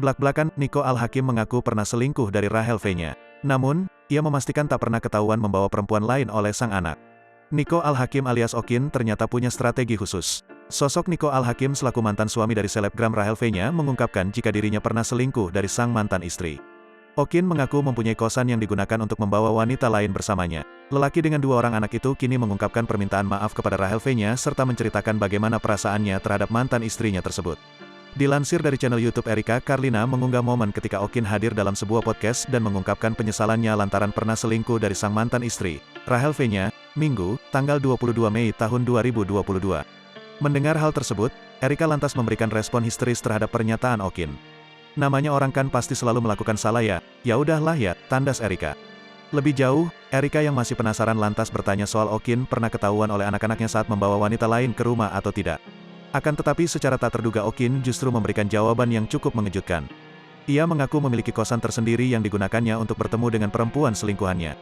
Blak-blakan, Nico Al-Hakim mengaku pernah selingkuh dari Rachel V-nya. Namun, ia memastikan tak pernah ketahuan membawa perempuan lain oleh sang anak. Nico Al-Hakim alias Okin ternyata punya strategi khusus. Sosok Nico Al-Hakim selaku mantan suami dari selebgram Rachel V-nya mengungkapkan jika dirinya pernah selingkuh dari sang mantan istri. Okin mengaku mempunyai kosan yang digunakan untuk membawa wanita lain bersamanya. Lelaki dengan 2 orang anak itu kini mengungkapkan permintaan maaf kepada Rachel V-nya serta menceritakan bagaimana perasaannya terhadap mantan istrinya tersebut. Dilansir dari channel YouTube Erika, Carlina mengunggah momen ketika Okin hadir dalam sebuah podcast dan mengungkapkan penyesalannya lantaran pernah selingkuh dari sang mantan istri, Rachel V-nya, Minggu, tanggal 22 Mei tahun 2022. Mendengar hal tersebut, Erika lantas memberikan respon histeris terhadap pernyataan Okin. Namanya orang kan pasti selalu melakukan salah ya udahlah ya, tandas Erika. Lebih jauh, Erika yang masih penasaran lantas bertanya soal Okin pernah ketahuan oleh anak-anaknya saat membawa wanita lain ke rumah atau tidak. Akan tetapi secara tak terduga Okin justru memberikan jawaban yang cukup mengejutkan. Ia mengaku memiliki kosan tersendiri yang digunakannya untuk bertemu dengan perempuan selingkuhannya.